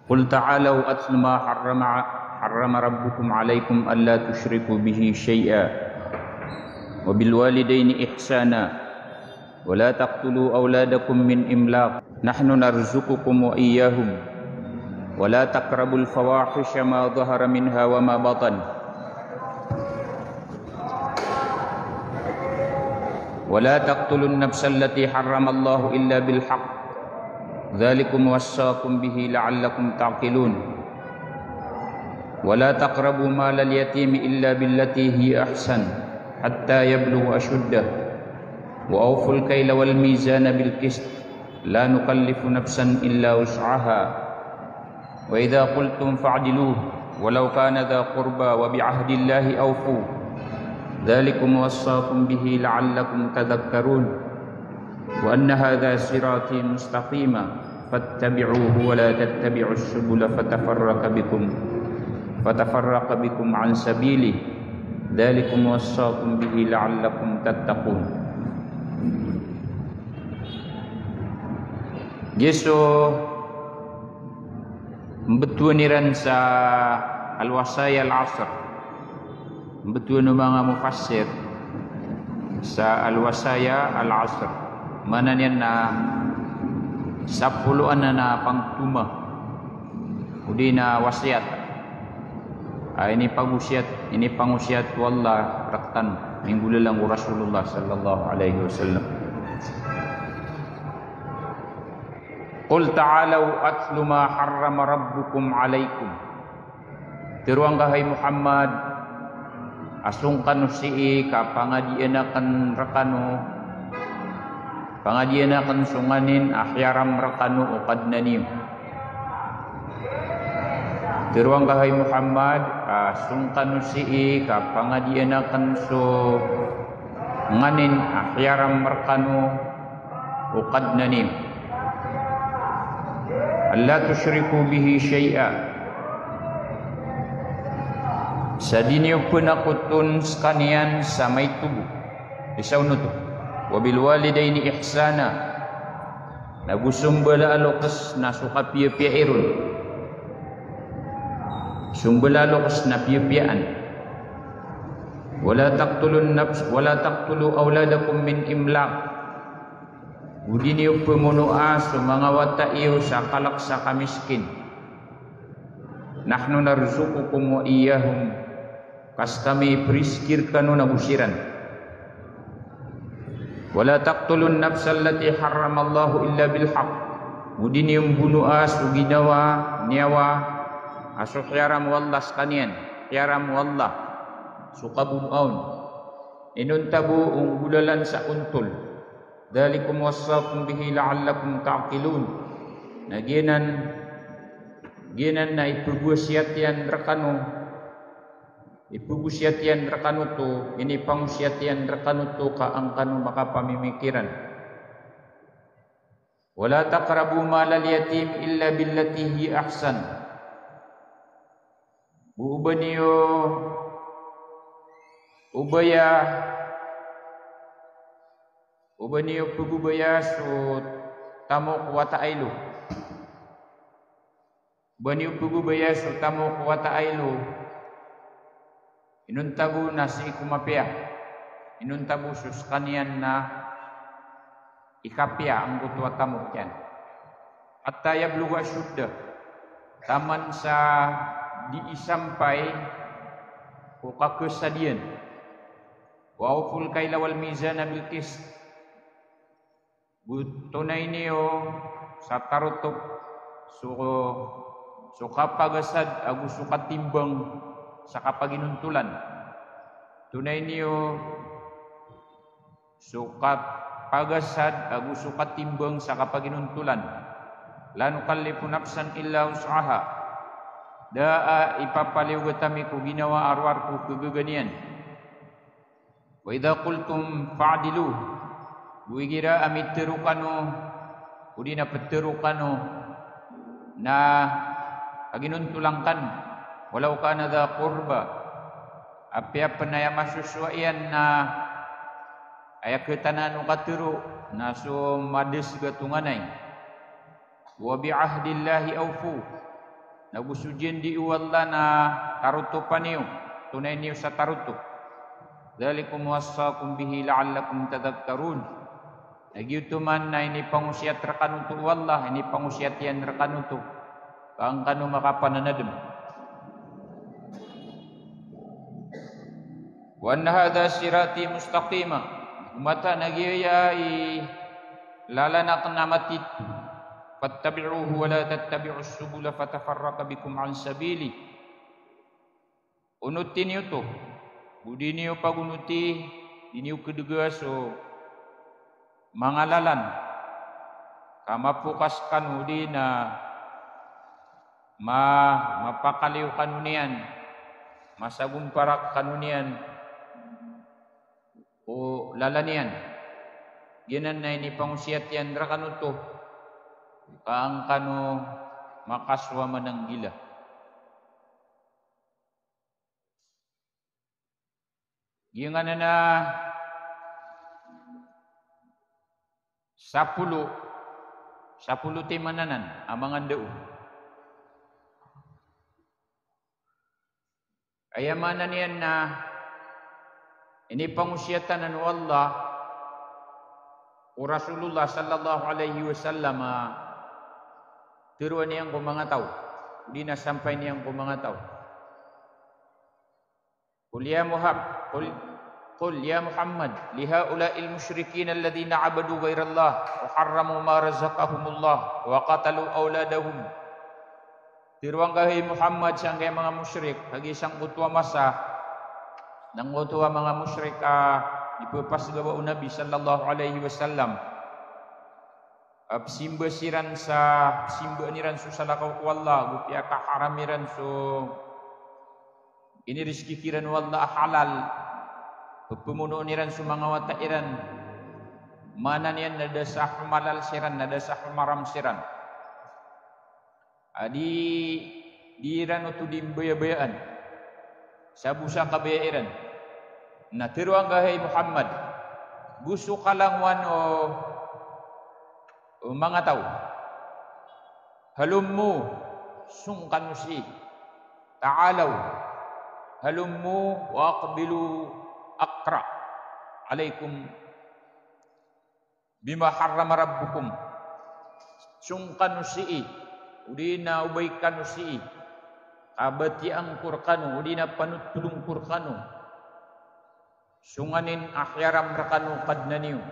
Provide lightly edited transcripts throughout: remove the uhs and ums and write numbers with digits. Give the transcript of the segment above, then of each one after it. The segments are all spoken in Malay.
قل تعالوا أتل ما حرم ربكم عليكم ألا تشركوا به شيئا وبالوالدين إحسانا ولا تقتلوا أولادكم من إملاق نحن نرزقكم وإياهم ولا تقربوا الفواحش ما ظهر منها وما بطن ولا تقتلوا النفس التي حرم الله إلا بالحق ذلكم وصاكم به لعلكم تعقلون ولا تقربوا مال اليتيم إلا بالتي هي أحسن حتى يبلغ أشده وأوفوا الكيل والميزان بالقسط لا نكلف نفسا إلا وسعها وإذا قلتم فاعدلوه ولو كان ذا قربى وبعهد الله أوفوا ذلكم وصاكم به لعلكم تذكرون وأن هذا صراطي مستقيما فاتبعوه ولا تتبعوا السبل فتفرق بكم عن سبيله ذلكم وصاكم به لعلكم تتقون. Yeso mbetuaniran sa al-wasaya al-asr, mbetuan mga mufassir sa al-wasaya al-asr, mana niyan na 10 na pangtuma udi na wasiat. Ini pangusiat wallah raktan minggu lang Rasulullah sallallahu alaihi wasallam. Qul ta'alu atlu ma harrama rabbukum alaikum. Tiruang kahai Muhammad asungkan usii ka pangadianakan rekanu pangadianakan sunganin ahyaram rekanu uqadnanim. Tiruang kahai Muhammad asungkan usii ka pangadianakan so nganin ahyaram rekanu uqadnanim. Allah tusyriku bihi syai'a. Sadiniyo punakutun sekanian samay tubuh isaw nuto wabil walidaini ihsana nagusumbala alokas na sukapiya-piyairun sumbala alokas na piya-piyaan wala taqtulu awladakum min imlaq. Budi niyo pemunua sa mga wata iyo sa kalak sa kamiskin. Nahnu narzuqukum wa iyahum. Kas kami priskir kanu nabusiran. Wala taqtulun nafsal lati harramallahu illa bilhaq. Budi niyo bunua sa ginawa niyawa aso khiyaram wallah skanian. Khiyaram wallah sukabunaon. Inuntabu unggudalan sa untul. Dzalikum wassakum bihi la'allakum ta'qilun. Nah ginan na ipugusiatian rekanu tu ini pangusiatian rekanu tu ka angkanu maka pamimikiran. Wala taqrabu malal yatim illa billati hi ahsan. Ubaniyo ubaniyo pugubaya so tamo kuwata ailu. Ubaniyo pugubaya so tamo kuwata ailu. Inuntabu nasi kumapia. Inuntabu suskanian na ikapia ang gutwa tamo yan. At yabluga syudda. Taman sa diisampay o kakesadian. Wa auful kaila wal mizana bil qist. Tunay niyo sa tarutok so kapagasad agu sukat timbang sa kapaginuntulan. Tunay niyo sukat pagasad agu sukat timbang sa kapaginuntulan. La nukallifu nafsan illa wus'aha. Daa ipapaliw gatami ko ginawa arwar ko kegeganian. Wa idza qultum fa'dilu. Buigira amit terukano udina peterukano na aginuntulangkan walau kana dha qurba apia penaya masusuaian na aya ketananu katuru nasu mades gatunganai wa bi ahdillahi aufu nagusujin di uwalla na taruto paniyo tunay niyo sa taruto. Dzalikum wasaqum bihi la'allakum tadhakkarun. Nagyutuman na ini pangusiat rakanuto wallah, ini pangusiat yan rakanuto. Kang kanu makapananadem. Wa anna hadha sirati mustaqima. Umata nagyayai lalana kanamatit. Fattabi'uhu wa la tattabi'us subula fatafarraqa bikum an sabili. Unutin niyo to. Budi niyo pagunuti, diniyo keduga so mangalalan. Kamapukas kanudi na mapakaliw kanunian, masagumparak kanunian o lalanian. Ginan na ini pangusiat yan rakanuto. Kaang kanu makaswa manang gila. Gingan na 10 timananan amangan deu. Ayamanan yan na ini pangusiatan ng Allah o Rasulullah sallallahu alaihi wasallam tiruan niyang kumangataw. Hindi na sampay niyang kumangataw. Qul ya Muhammad lihaula'il musyrikin alladhina abadu ghairallah wa harramu ma razaqahumullah wa qatalu auladahum. Tiruang kahi Muhammad siyang kaya mga musyrik hagi isang utwa masa nang utwa mga musyrik ipupas gawa Nabi sallallahu alaihi wasallam simba siran sa simba niran su salakaw ku Allah gupya ka haramiran su ini rezeki kiran wallah halal pumuno niran su mga watairan mana niyan nada sa malal siran nada sa maram siran adi diran utu dimbaya-bayaan sabusa kabairan na tiruang gahay Muhammad gusto ka lang wano mga tao halummu sungkan si ta'alaw halummu wa aqbilu aqra alaikum bima harrama rabbukum sungkan si udina ubaikan si abati angkur kanu udina panutulung kur kanu sunganin akhyaram rakanu kadnaniu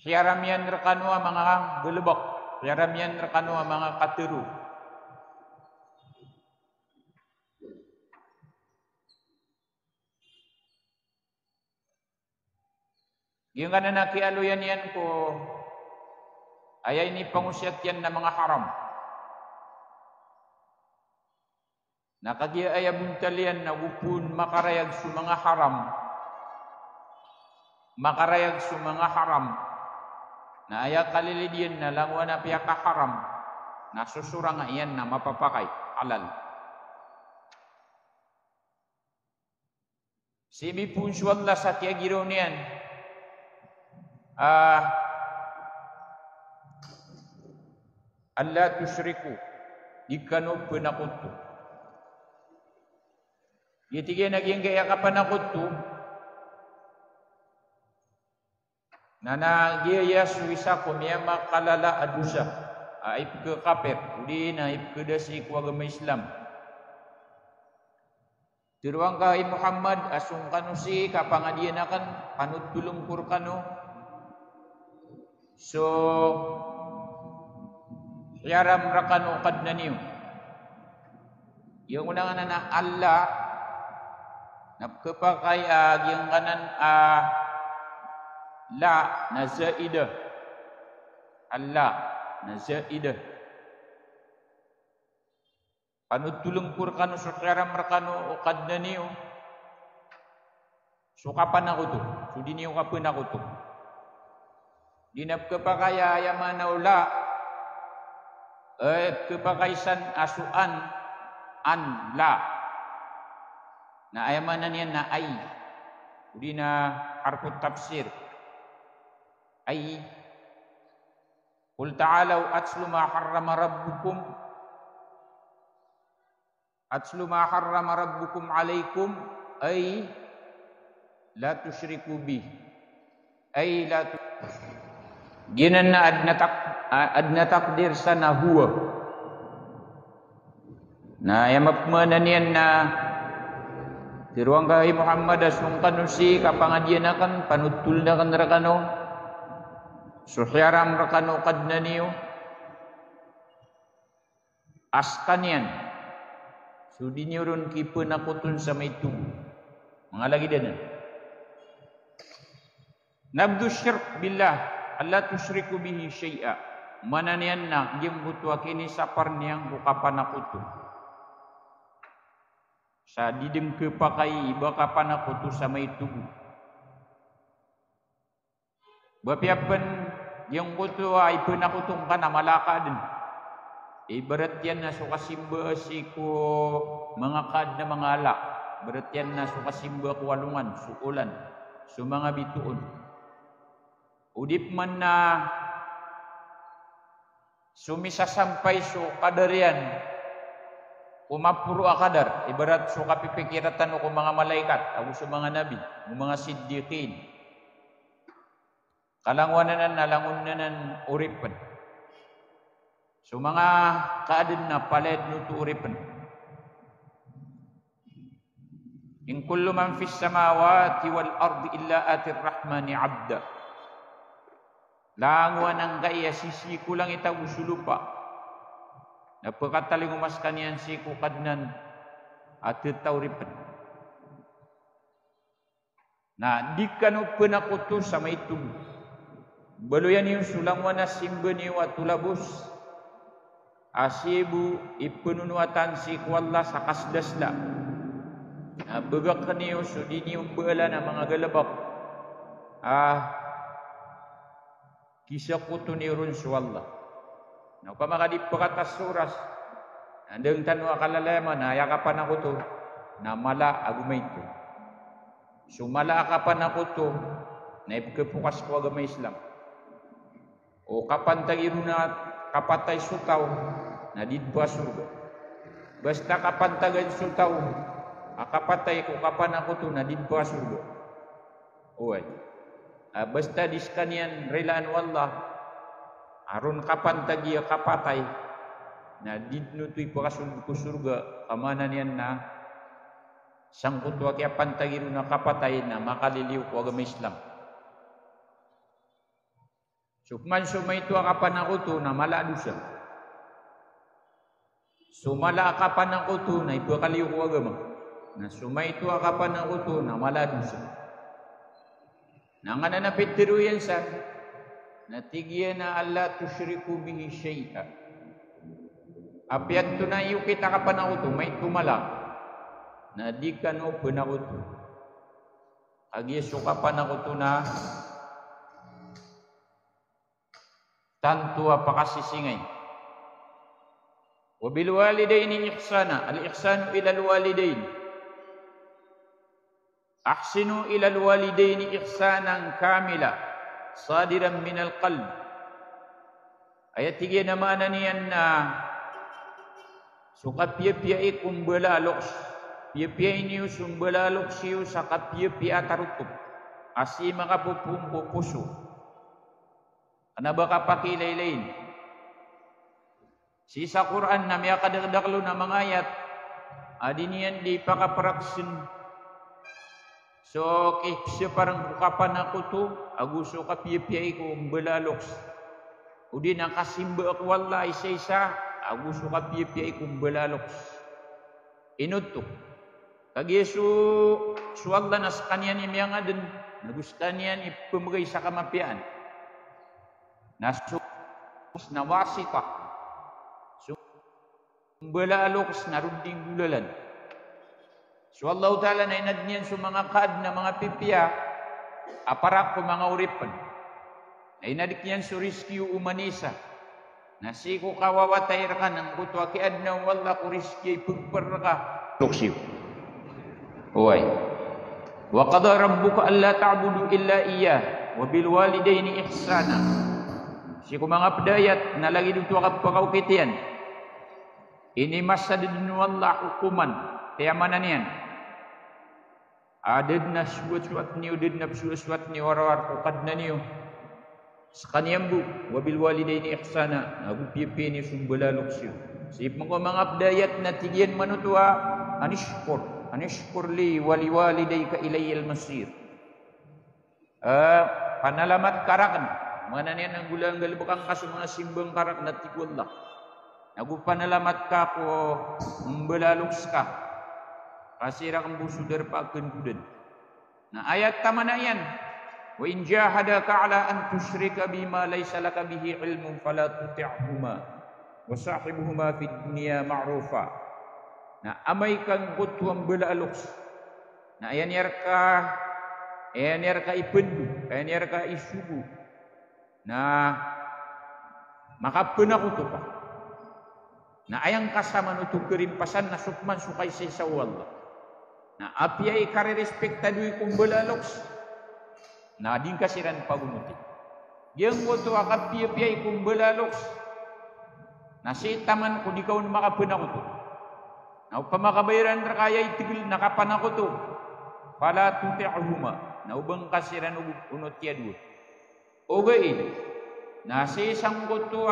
hiaramian rakanu mga gelebak hiaramian rakanu mga katiru yung na nakialuyan yan ko ay ini pangusiat yan na mga haram. Nakagia ay buntalian na upun makarayag su mga haram. Makarayag su mga haram. Na aya kalilidian na langwa na piyaka haram. Nasusura nga iyan na mapapakay. Halal. Sibi pun suwalla sa tiagiraw niyan. Allah tusyriku ikanu penakutu. Itige naging kaya ka panakutu. Nana giya suisa ko miya makalala adusa. Aip ke kafir, udi na ip ke dasi ku agama Islam. Tiruang kai Muhammad asung kanu si kapangadian akan panut tulung kur kanu. So yaram rakanu kadnaniu. Yung unang na Allah napkapakai yung kanan la na zaidah. Allah na zaidah. Panutulung kur kanu so yaram rakanu kadnaniu. So kapan ako to? So di niyo kapan ako to? Di napkapakaya yaman ula kepakaisan asuan an la na ayamanan yan na ay udi na harfut tafsir ay Qul ta'alau atlu ma harrama rabbukum alaikum ay la tusyriku bih ay la ginan na adna takdir sana huwa na yamapmananian na tiruang kay Muhammad asungkan si kapangadianakan panutul na kan rakano suhyaram rakano kadnaniyo askanian sudi nyurun kipe nakutun sama itu mga lagi din nabdu syirk billah alla tusyriku bihi syai'a mananian na yung butwa kini sapar niyang bukapan nakutu sa didim ke pakai iba kapan nakutu sama itu bapiapan yung butwa iba nakutong ka na malaka din ibarat yan na sukasimba siku mangakad na mga alak ibarat yan na sukasimba kuwalungan suulan su mga bituon udip man na sumisasampay su kadarian umapuro akadar ibarat su kapipikiratan ko mga malaikat ako su mga nabi mga siddiqin kalangwanan nalangunan uripan so mga kaadin na paled nutuuripan. In kullu man fis samawati wal ardi illa atir rahmani abda. Langwa ng gaya sisiku lang itaw usulupa. Napakataling umas kaniyan siku kadnan at tauripan. Na di ka no penakuto sa may tubo. Baluyan yung sulangwa na simba niyo at tulabos. Asibu ipenunuatan si kuwalla sa kasdasla bagak niyo sudi niyo bala na mga galabak kisah kuto niyo ron suwalla na pamakadip pakatas suras andang tanwa kalalaman na yakapan ako to na mala agumay to sumala akapan ako to na ipagpukas ko agamay Islam o kapan tagiru na kapatay sutaw na didwa surga basta kapantagan sutaw akapatay ko kapan ako to na didwa surga uy basta diskanian relaan wallah aron kapantagi kapatay na didnutoy pakasunod ko surga kamanan yan na sangkutwa kaya pantagiro na kapatay na makaliliw ko agama Islam sukman sumay ito akapan ako to na malado siya. Sumala akapan ako to na ito akaliw ko agama. Na sumay ito akapan ako to na malado siya. Nangananapit tiruyan sa natigyan na Allah tusyriku bihi syai'a. Apiat to na iyo kita kapan ako to may tumala. Na di ka no pun ako to. Agyeso kapan ako to na tantu apakasisingay. Wa bil walidaini ihsana, al ihsanu ila al walidain. Ahsinu ila al walidaini ihsanan kamila sadiran min al qalb. Ayat 3 naman niyan na sukapya-pya ikum belalok. Pya-pya ini sumbelalok siyo sa kapya-pya tarutup. Asi makapupumpo puso. Ana baka pakilay-lain. Sisa Quran na may kadagdaklo na mga ayat, adinian di pakapraksin. So, kisya parang bukapan ako to, aguso kapiyapiyay ko belaloks. Udi na kasimba ako wala isa-isa, aguso kapiyapiyay ko belaloks. Inut to. Kagyeso, suwala na sa kanyan imiyang adin, nagustan yan ipumagay sa kamapian. Nasus na wasita. Sumbalaaloks na runding bulalan. So Allah Ta'ala na inad niyan sa mga kad na mga pipya, aparak ko mga uripan. Na inadik niyan sa rescue umanisa. Na siko kawawatay ka ng kutwa kiad na wala ko rescue pagpar ka. Tuksiw. Uway. Wa qada rabbuka alla ta'budu illa iyyah wa bil walidayni ihsana. Si mga pedayat na lagi dito kapagaw kitian. Ini masa din wallah hukuman. Kaya mana niyan? Adad na suat-suat niyo, adad na suat-suat niyo, war-war kukad na niyo. Sa kaniyang bu, wabil walidaini ihsana, nagupipi ni sumbalalok siyo. Si mga pedayat na tigyan manutua, anishkur li waliwaliday ka ilayil masir. Panalamat karakan. Mana niyan ang gulang galibakang kaso mga simbang karak na tikullah. Nagupanalamat ka ko membelalok ka. Kasira kang busudar pagken kudan. Na ayat tama na yan. Wa in jahadaka ala an tusyrika bima laysa laka bihi ilmun fala tuti'huma wa sahibuhuma fid dunya ma'rufa. Na amay kang kutuang belalok. Na ayan ka ipendu, ayan ka isubu. Na makapuna ko to pa. Na ayang kasama nuto kerimpasan na sukman sukay sa isaw Allah. Na api ay kare-respektadoy kong belaloks. Na din kasiran pagunuti. Yang ko to akapi ay kong belaloks. Na si taman ko di kaun makapuna ko to. Na pamakabayaran rakaya itigil nakapana ko to. Pala tuti'ahuma. Na ubang kasiran unot yadwo. Okay. Na si isang ko to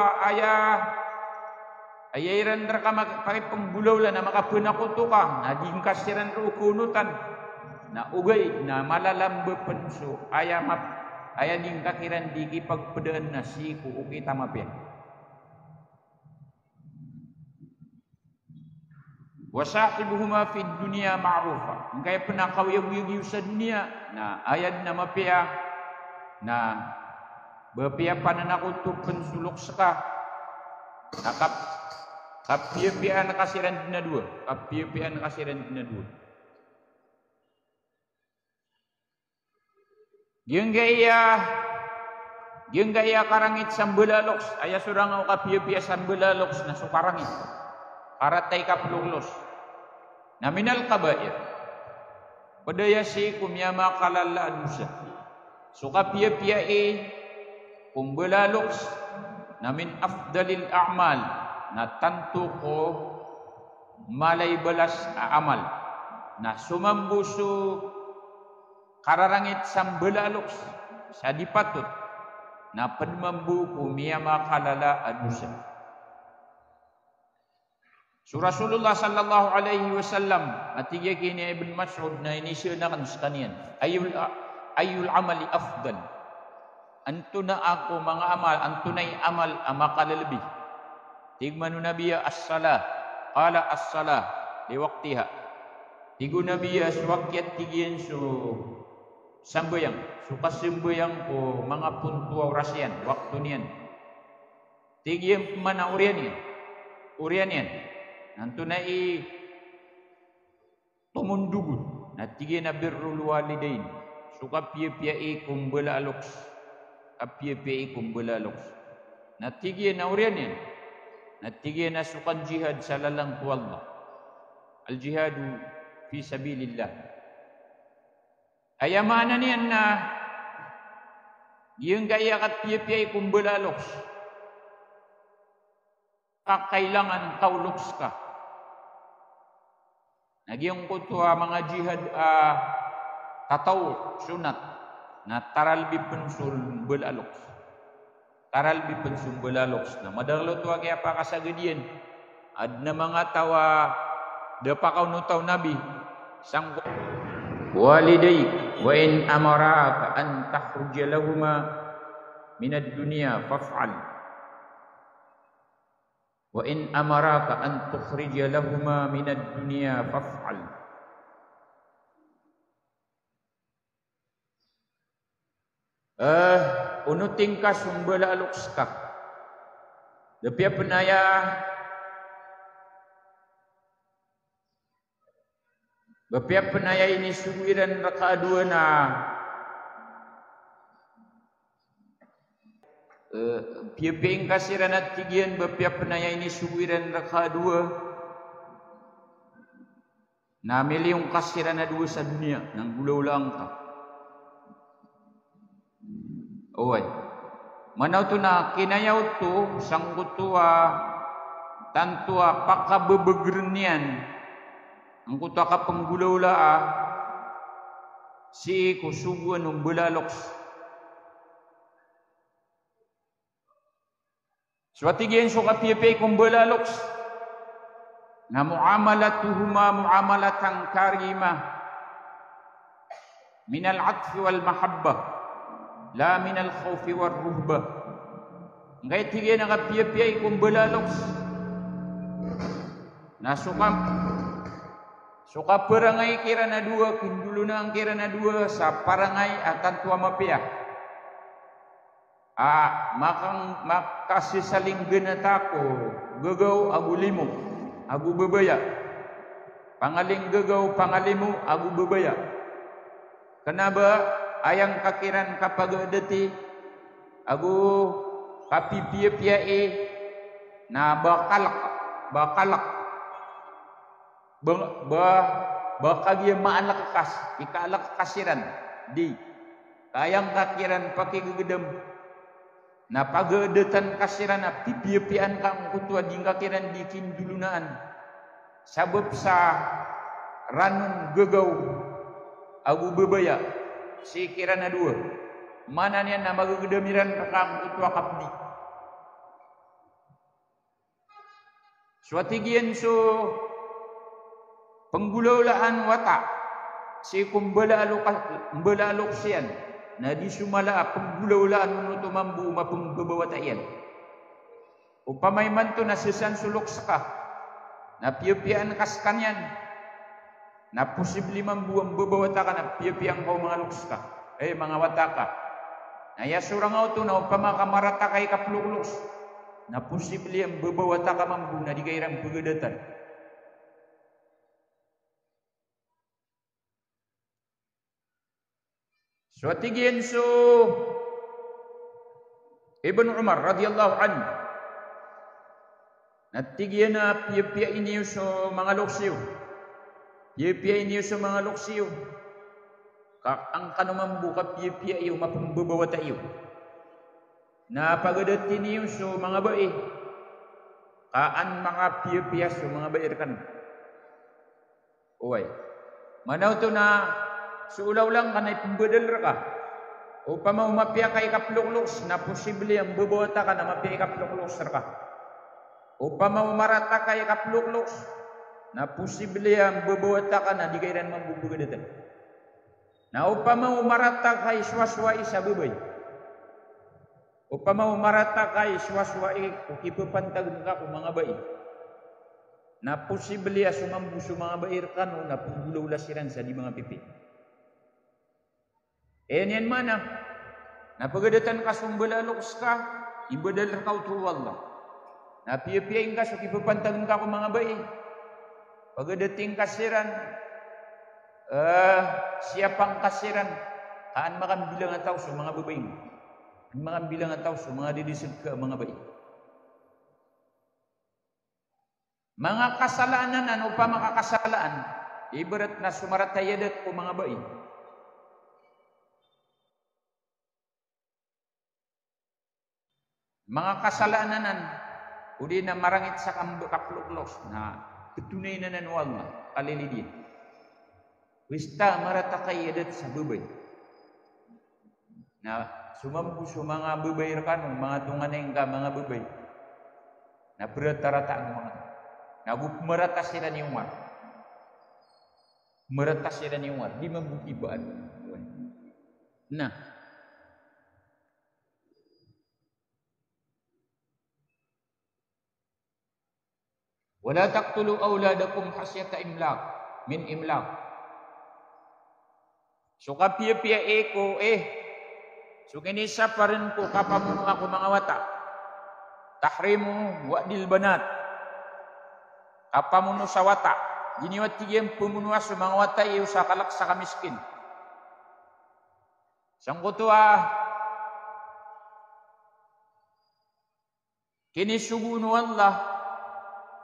ayairan ka pakai penggulaw na makapuna ko to ka, naging kasiran ro kunutan, na ugay, na malalambe penso, aya ding kakiran di kipagpadaan na siku uki tamapian. Wasahibuhuma fid dunya ma'rufa. Kaya penakaw-yaw-yaw sa dunia, na ayad na mapia, na bapia pananakot to pensulok saka, nakap Kapia-pian kasiran dina dua. Kapia-pian kasiran dina dua. Yung gaya karangit sambelaloks. Aya surang ang kapia-pia sambelaloks na sukarangit. Karatay kapluglos. Naminal kabair. Padaya si kumyama kalala adusa. So kapia-pia kumbelaloks. Namin afdalil a'mal. Na tanto ko malay balas amal na sumambuso kararangit sambelalok sa dipatut na padmambu ko miyama kalala adusa. So Rasulullah sallallahu alaihi wasallam atigya kini Ibn Mas'ud na inisyo na kan sa kaniyan ayul amali afdal anto na ako mga amal anto na'y amal amakalalabi. Tigmanu nabiya as-salah, qala as-salah di waqtiha. Tigu nabiya suwakyat tigyan sambayang, kasambayang ko mga puntua orasyan, waktu niyan. Tigyan mana urian yan. Nanto na tumundugun, na tigyan na birrul walidain. Suka piya-piya kumbelaloks, kapiya-piya kumbelaloks. Na tigyan na urian yan. Natigyan na sukan jihad sa lalang Allah. Al-jihadu fi sabilillah. Ayamanan niyan na yung gaya kat piya-piya kumbelaloks. Kakailangan tauloks ka. Nagyong ko to mga jihad tataw sunat na taralbi pensul belaloks. Taral bi pensumbelaloks na madalo to kaya pa kasagadian ad na mga tawa de pakaw no taw nabi sang waliday wa in amaraka an takhruja lahumā min ad-dunya faf'al wa in amaraka an tukhrija lahumā min ad-dunya faf'al. Unuting ka sumbelaloks ka. Dapia penaya ini suwiran rakadua na piaping kasiran at tigian bapia penaya ini suwiran rakadua na milyong kasiran na dua sa dunia nang gulaw lang ka. Oy, Manau tu na kinayaw tu sang kutua tantua pakabebegrenian ang kutua ka penggulaula si kusubuan ng belaloks. Suatigian so kapiyapay kong belaloks na muamalatuhuma muamalatang karimah minal atfi wal mahabbah la minal khawfi war ruhbah. Ngay tigay na kapiyapay kung belaloks na suka perangay kira na dua kundulo na ang kira na dua sa parangay akan tua mapia makasisaling genatako gagaw agu limo agu bebaya pangaling gagaw pangalimu agu bebaya kenapa ayang kakiran kapagadati agu kapipia-pia na bakalak bakagya maalak kas ikalak kasiran di ayang kakiran pakigegedem na pagadatan kasiran na pipia-pian kang kutua ding kakiran di kindulunaan sabab sa ranun gagaw agu bebaya si kira na dua mana niya na magagedamiran kakang kutua kapdi suatigian so penggulaulaan wata si kumbala alok siyan na di sumala penggulaulaan menutu mambu mapembebawata iyan upamay man to nasisan sulok saka na piyapian kaskanyan na posible mambuang babawata ka na piyapiang kau mga luks ka mga wata ka na yasurang auto na upama kamarata kay kapluklus na posible ang babawata ka mambu na di kairang pagadatan so tigyan so Ibn Umar radhiyallahu anhu natigyan na piya ini so mga luksiyo piya ini so mga luksiyo ang kanumambu ka piya iyo mapambabawata iyo na pagadatin niyo so mga bae kaan mga piya so mga bae kan uway manaw to na suulaw lang ka na ipumbadal ka upama umapya ka ikapluklus na posible ang babawata ka na mapya ikapluklus ka upama umarata ka ikapluklus na posible ang babawata ka na di kairan mambubugadatan na upama umarata ka iswaswai sa babay upama umarata ka iswaswai ukipapantag ka kung mga bayi na posible sumambu sa mga bayi ka no na punggulaw lasiran sa di mga pipi yan mana na pagadatan ka sumbalaluks ka ibadal ka utul wallah na piyapiyain ka so kipapantagan ka kung mga bayi pagadating kasiran siapang kasiran kaan makambilang ang tao sa mga babaeng makambilang ang tao sa mga didisig ka mga bayi mga kasalanan ano pa makakasalaan ibarat na sumaratayadat ko mga bayi mga kasalanan udi na marangit sa kapluklos na ketunay na nanuwag na kalilidin wista maratakay adat sa babay na sumambu sa mga babay rakanong mga tunganeng ka mga babay na beratarata ang mga nagupmarata sila ni Umar marata sila ni Umar di mambukibaan na wala taqtulu auladakum khasyata imlaq min imlaq so kapia-pia eko so kinisa pa rin ko kapamuno ako mga wata tahrimu wa'dil banat kapamuno sa wata giniwat tigyan pumunuwa sa mga wata iyo sa kalak sa kamiskin sangkutua kinisuguno Allah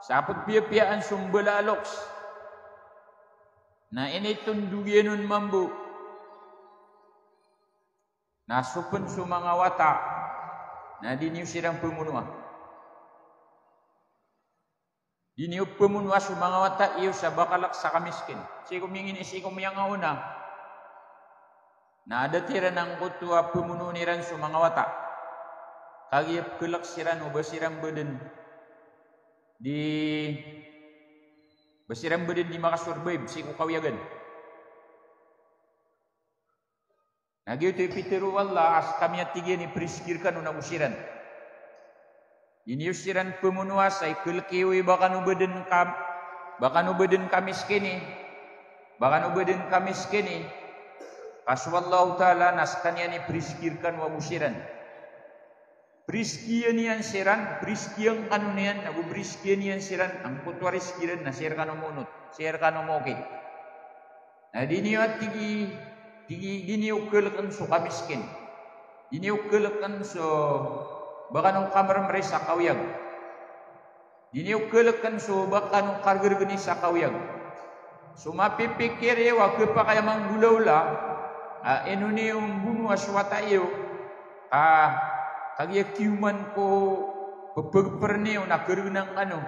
sa pagpiyapiaan sumbalaloks na initundugyan nun mambu na supun sa mga wata Na diniu sirang pemunua. Diniu pemunua su mga wata iyo sa bakalak sa kamiskin. Sikum mingin isikum yang una. Na ada tira ng kutua pemunuh niran su mga wata. Kagiyap kelak siran o basirang badan di makasurbaib siku kawiyagan. Nagyo ito'y pitiru Allah as kami at tigyan ni priskirkan o nagusiran. Iniusiran pemunua say kulkiwi baka nubeden kamiskini. Baka nubeden kamiskini. Kaswallahu ta'ala nas kanya ni priskirkan wa gusiran. Priskian niyan siran, priskian kanunian, nabu priskian niyan siran, ang kutwa riskiran na sir kanu munut, sir kanu mokit. Nah diniyo at diniyo kelekan so kamiskin. Diniyo kelekan so baka nung kamar mereka kawiyag. Diniyo kelekan so baka nung kargergeni sa kawiyag. So mapipikir wa kepa kaya manggulaw la, eno niyo bunu aswata iyo, kagya kiuman ko pepegperniyo na kerunang ano,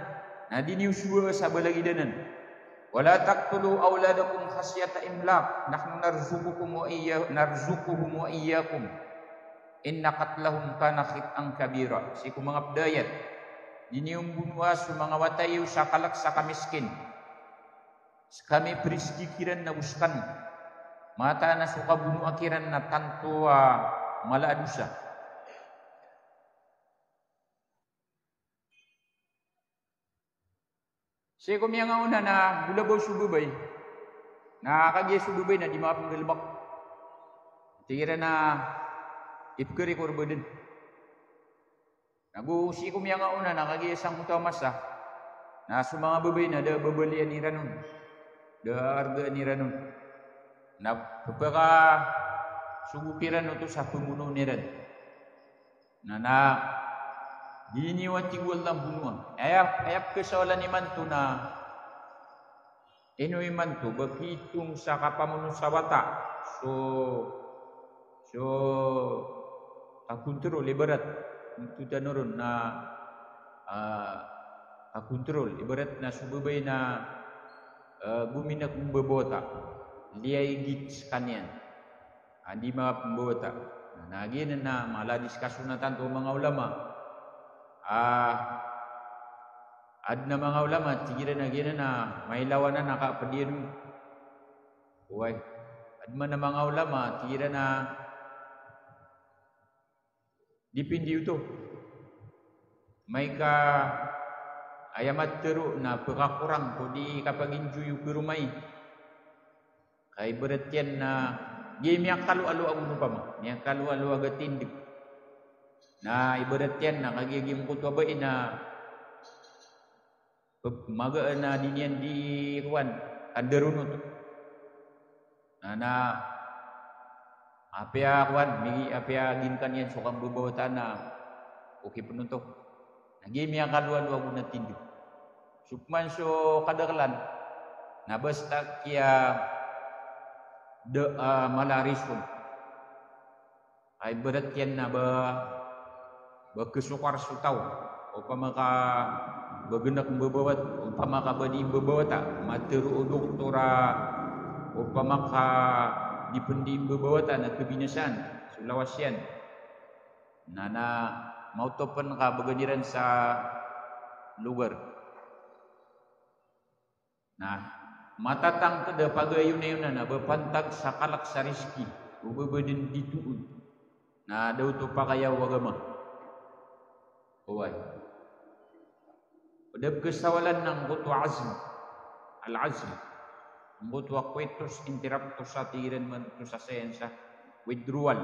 na diniyo suwa sa balagidanan. Wala taqtulu auladakum khasyata imlaq nahnu narzuquhum wa iyyakum inna qatlahum kana khit'an kabira. Siku mga bdayat dinium bunwa su mga watayu sa kalak sa kamiskin kami priskikiran na uskan mata na suka bunu akiran na tanto malaadusa. Siya kumiyang una na bulabaw sububay. Nakakagya sububay na di mga panggalbak. Tira na ipkari korbo din. Nagusi kumiyang una nakagya sang utamasa. Na sa mga babay na da babalian ni Ranon. Da arga ni Ranon. Na pagka sugupiran ito sa pumuno ni Ran. Na diniwat tigwal lang bunuan. Ayap kesawalan ni manto na inuwi manto bakitong sa kapamunong sawata. So kakontrol ibarat itu danoron na kakontrol ibarat na subabay na guminak membebota liay gits kanyan. Andi mga pembota. Nagin na maladis kasunatan to mga ulama. Ad na mga ulama, tigira na gina na may lawanan nakapadiyan. Uway. Ad man na mga ulama, tigira na dipindi ito. May ka ayamat tero na pagkakurang ko di kapag injuyo kurumay. Kay berat yan na game yang kalu-alu ang pa mo. Yang kalu-alu agad tindig. Na ibarat yan na kagiging kutwa ba na magaan na din yan di kuwan kandarunot na apya kuwan migi apya ginkan yan sukang bubawata na okay penuntok nagimi ang kaluan wag na tindig sukman so kadakalan na basta kya de malarisun ay berat yan na bakesukar sutaw upama ka bagenak membebawat upama ka badi membebawata materu doktora upama ka dipendi membebawata na kebinasan sulawasyan nana mau topen ka baganiran sa lugar nah matatang kada pagayunan na bepantag sa kalak sa rizki ubebeden dituun na daw to pakayaw agama. Uway. Udab kesawalan ng buto azm. Al-azm. Buto kwetos interruptos sa tiran man sa sensa. Withdrawal.